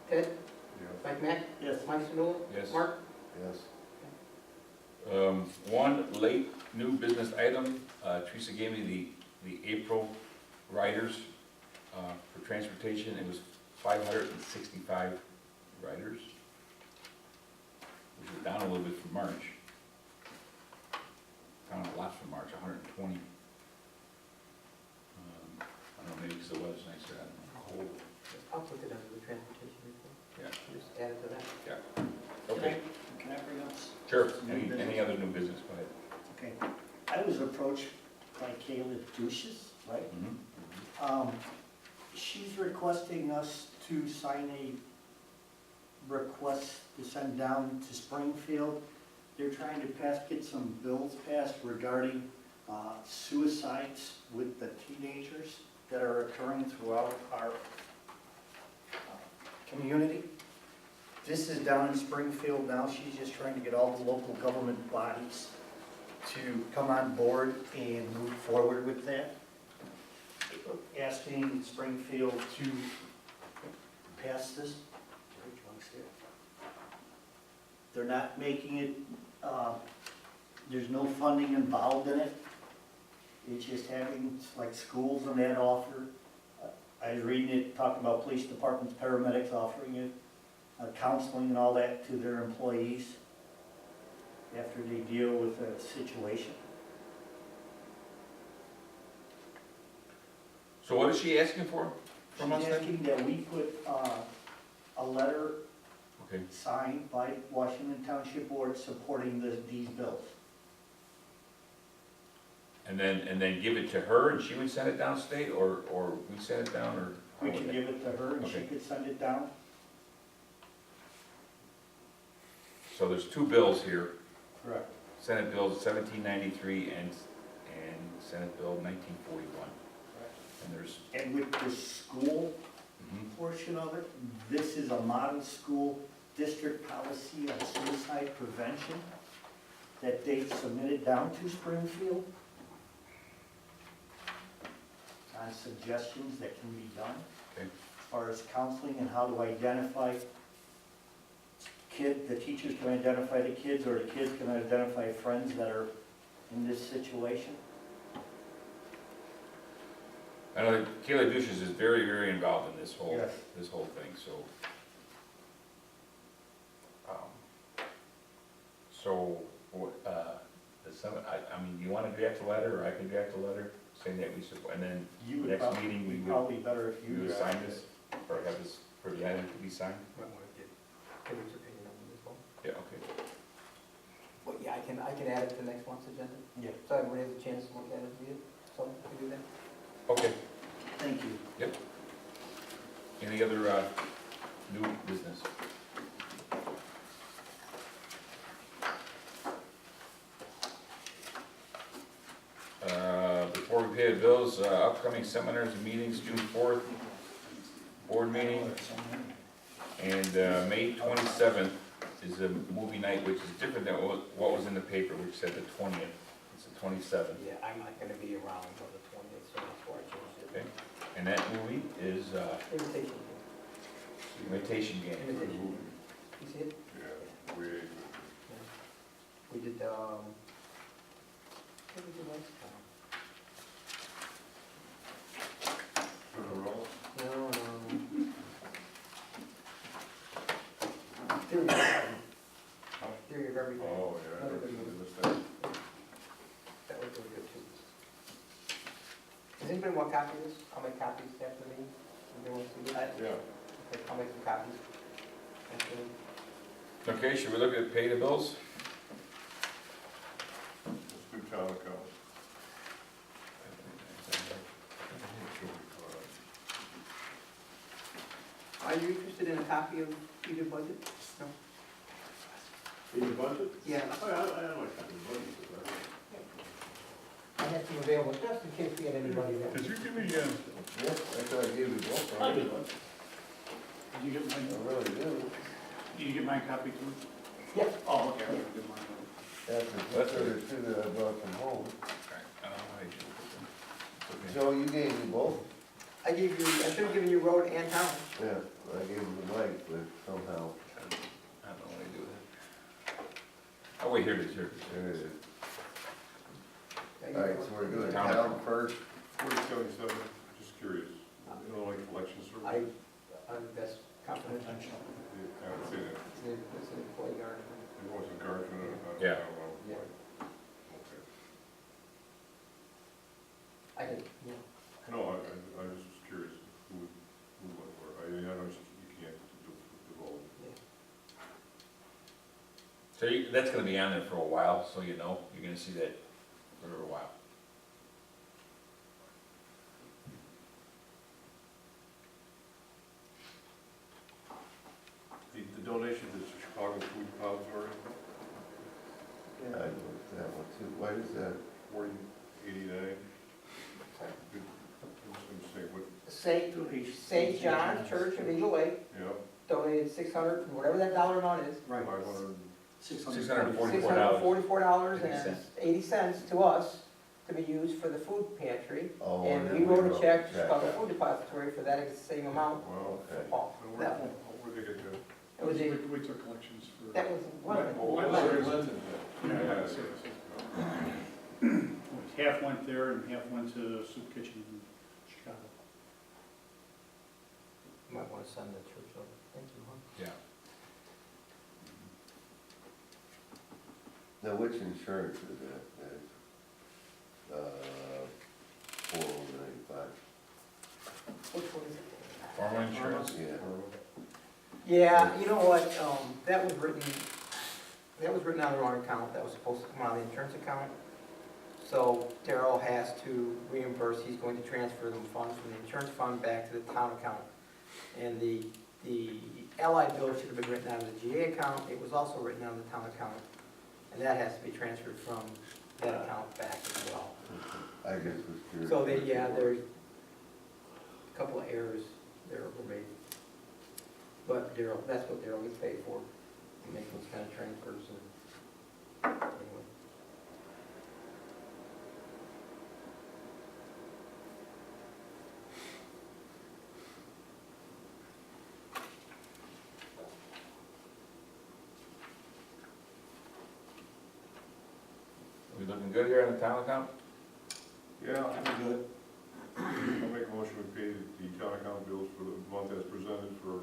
Ted? Yes. Mike Mack? Yes. Mike Sonula? Yes. Mark? Yes. One late new business item, Teresa gave me the April riders for transportation. It was 565 riders, which is down a little bit from March. Down a lot from March, 120. I don't know, maybe because the weather's nicer, I don't know. Cold. I'll put it under the transportation report. Yeah, Just add it to that. yeah. Okay, Can I bring up? sure. Any other new business, go ahead. Okay. I was approached by Kayla Duchess, right? Mhm. She's requesting us to sign a request to send down to Springfield. They're trying to get some bills passed regarding suicides with the teenagers that are occurring throughout our community. This is down in Springfield now. She's just trying to get all the local government bodies to come on board and move forward with that. Asking Springfield to pass this. They're not making it, there's no funding involved in it. It's just having, like, schools and that offer. I was reading it, talking about police departments, paramedics offering it, counseling and all that to their employees after they deal with a situation. So what is she asking for from us She's then? asking that we put a letter Okay, signed by Washington Township Board supporting these bills. And then give it to her and she would send it downstate, or we send it down, or? We could give it to her and she Okay. could send it down. So there's two bills here, Correct. Senate Bill 1793 and Senate Bill 1941. And there's, And with the school portion of it, this is a model school district policy on suicide prevention that they submitted down to Springfield on suggestions that can be done. Okay. As far as counseling and how to identify the teachers can identify the kids, or the kids can identify friends that are in this situation. I know that Kayla Duchess is very, very involved in this whole, Yes. this whole thing, so. The summit, I mean, do you wanna draft a letter, or I can draft a letter saying that we support, and then You would next probably, meeting we would, probably better if we you would draft sign it. this, or have this, for the item to be signed? Might wanna get Henry's opinion on this one. Yeah, okay. But yeah, I can add it to next month's agenda, Yeah, so everybody has a chance to look at it, read it, so we can do that. Okay, thank you. any other, new business? Before we pay the bills, upcoming seminars and meetings, June 4th, board meeting, and May 27th is a movie night, which is different than what was in the paper, which said the 20th. It's the 27th. Yeah, I'm not gonna be around until the 20th, so that's why I changed it. Okay. And that movie is Invitation. Imitation Game. Invitation. You see it? Yeah, We did, what did we do last time? No, Theory of Everything. Theory of Everything. Oh, yeah, I Another never good seen movie. this thing. That was really good too. Does anybody want copies of this? I'll make copies after me. Anybody want to see this? Yeah. Okay, I'll make some copies. After me. Okay, should we look at pay the bills? Let's do town accounts. Are you interested in a copy of either budget? No? In the budget? Yeah, Oh, yeah, I know what kind of budget is that. I have some available just in case we had anybody there. Did you give me, Yeah, I thought I gave you both. I did. Did you get I mine, really do. did you get my copy too? Yes. Oh, okay, I did mine. That's the other two that I brought from home. okay. Joe, you gave me both? I gave you, I should have given you road and town. Yeah, I gave him the mic, but somehow, I don't know what I do with it. Oh, wait, here it is, here it is. there it is. I gave All right, you- so we're doing Town. town first. 4077, just curious, Illinois Collection Service? That's confidential. I haven't seen it. It's an employee guard. It was a guardsman. Yeah. Yeah. Okay. I can, yeah. No, I was just curious who, what, where, I know you can't divulge. So that's gonna be on there for a while, so you know, you're gonna see that for a while. The donation to the Chicago Food Depository, I looked at that one too. Why is that? 4089. I'm saying, what, St. John's Church of Eagle Lake yeah, donated 600, whatever that dollar amount is, Right. 500, $644.80. $644.80 to us to be used for the food pantry. Oh, And then we wrote a check to check. Chicago Food Depository for that same amount. wow. Okay. Oh, Now, that one. where'd they get that? It was a, We took collections for. that was one of Oh, the. Larry Linton. Yeah, Half went there and half went to Soup Kitchen in Chicago. You might want to send the church over. Thank you, huh? Yeah. Now, which insurance is that? That's, 4095. Which one is it? Farm insurance? Yeah. Yeah, you know what, that was written on the wrong account, that was supposed to come out of the insurance account. So Daryl has to reimburse, he's going to transfer them funds from the insurance fund back to the town account. And the allied bill should have been written out of the GA account, it was also written out of the town account. And that has to be transferred from that account back as well. I guess was curious. So they, yeah, there's a couple of errors there were made. But Daryl, that's what Daryl gets paid for, to make those kind of transfers and, anyway. We looking good here on the town account? Yeah, I'm good. I'll make a motion to pay the town account bills for the month as presented for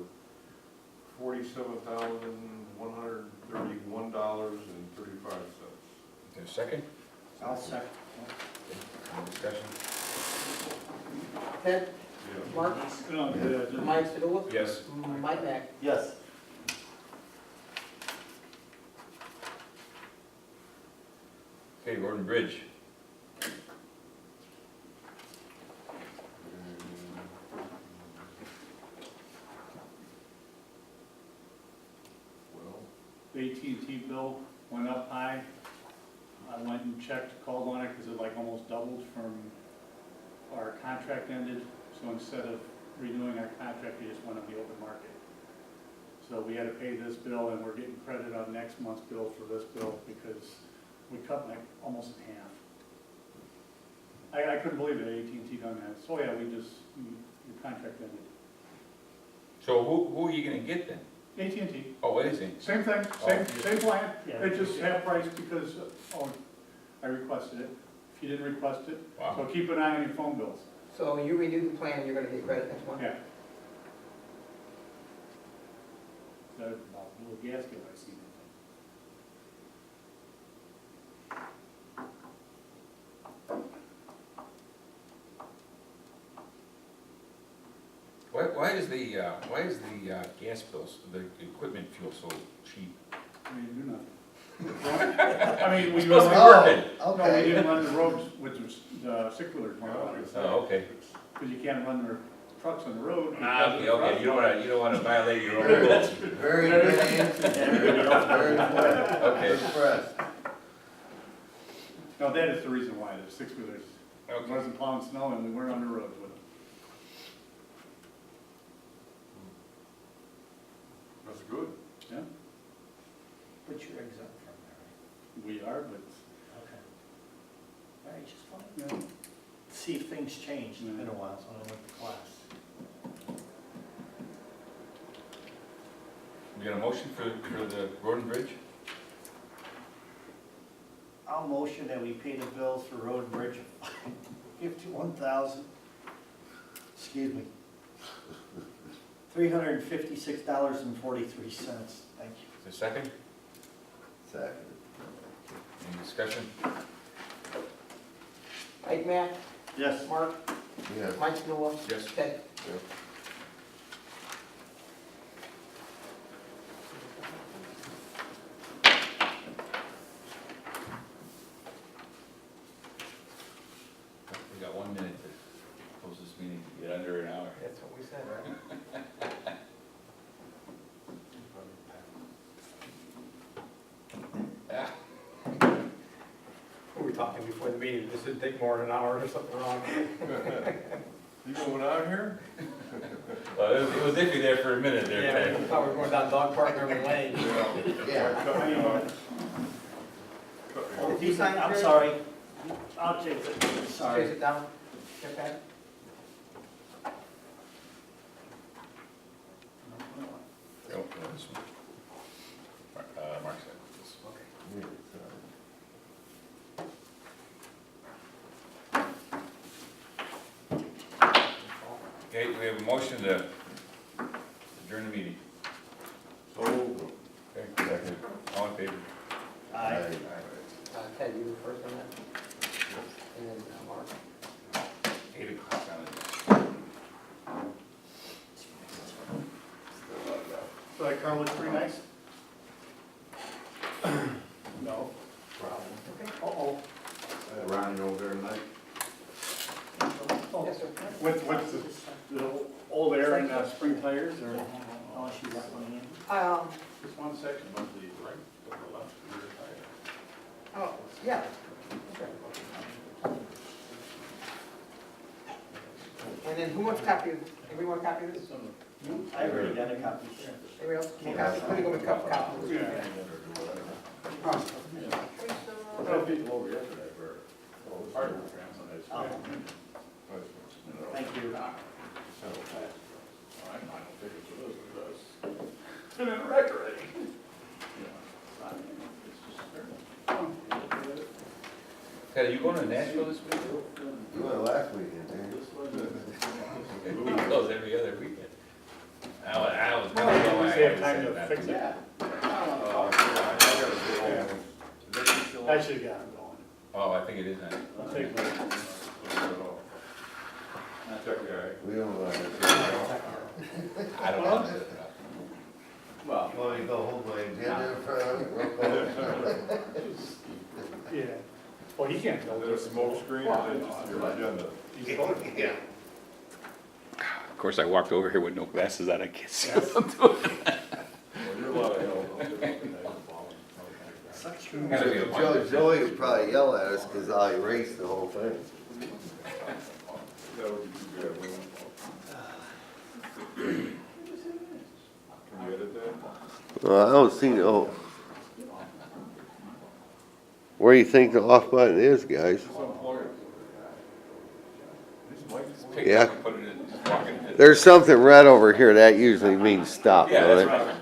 $47,131.35. Is there a second? I'll second. Any discussion? Ted, Yeah. Mark, No, just- Mike Sedula, Yes. Mike Mack. Yes. Okay, Road and Bridge. Well, The AT&T bill went up high. I went and checked, called on it, because it like almost doubled from our contract ended. So instead of renewing our contract, we just went on the open market. So we had to pay this bill, and we're getting credit on next month's bill for this bill, because we cut like almost in half. I couldn't believe that AT&T done that. So yeah, your contract ended. So who are you gonna get then? AT&T, Oh, it is it? same thing, Oh. same plan. Yeah. It just half price because, I requested it. If you didn't request it, so Wow. keep an eye on your phone bills. So when you redo the plan, you're gonna get credit next month? Yeah. That about a little gasket I seen. Why is the gas bills, the equipment fuel so cheap? I mean, do nothing. I mean, we Supposed to be no, working. we didn't run the roads with the circulars, Oh, okay. because you can't run their trucks on the road. Okay, you don't wanna violate your own rules. Very good answer. Very good. Okay. Impressed. No, that is the reason why, the six-wheelers Okay. wasn't plowing snow and we weren't on the roads with them. that's good. Yeah, But you're exempt from that, we are, but, right? Okay. All right, just fine. you know, See if things change. It's been a while, so I went to class. We got a motion for the road and bridge? I'll motion that we pay the bills for road and bridge of $51,000, excuse me, $356.43. Thank you. Is there a second? Second. Any discussion? Mike Mack, Yes. Mark, Yes. Mike Sedula. Yes. Ted. We got 1 minute to close this meeting, get under an hour. That's what we said, right? Yeah. We were talking before the meeting, this would take more than an hour or something wrong. You going out here? Well, it was iffy there for a minute there, Yeah, Ted. we thought we were going down Dog Park River Lane. Yeah. Cut me off. Cut me off. Did you sign it, I'm Jerry? sorry. I'll chase it. Chase Sorry. it down. Get that? Oh, no, this one. Mark said this. Yeah, sorry. Okay, we have a motion to adjourn the meeting. So, Okay, second. All in favor? Aye. Ted, you were first on that? And then Mark. 8 o'clock on it. So that car looks pretty nice? no. Okay. Uh-oh. Ron, you What's the old air and spring tires or? Unless you got one in. Just one section of the right, to the left, rear tire. Oh, yeah. And then who wants a copy of, anybody want a copy of this? I already got a copy. Anybody else? One copy? Let me go with a couple copies. I had people over yesterday for, hard on that. Oh, thank you. I don't think it's with us, it's been in the record already. Ted, are you going to Nashville this week? You went last weekend, didn't you? He goes every other weekend. I was gonna go. Does he have time to fix it? I should've got him going. Oh, I think it is now. I'll take my. We don't want to. I don't know. Well, Want me to go hold my agenda in front of it real quick? Yeah. Well, he can't go. There's a smoke screen and then just your agenda. He's going. yeah. Of course, I walked over here with no glasses on, I can't see. Well, you're a lot of help. Gotta be a Joey would probably yell at us because I'll erase the whole thing. That would be too bad, wouldn't it? Can you edit that? Well, I don't see no. Where do you think the off button is, guys? It's unplugged. Pick it up and put it in, just walk it in. There's something red over here, that usually means stop, Yeah, don't that's it? right.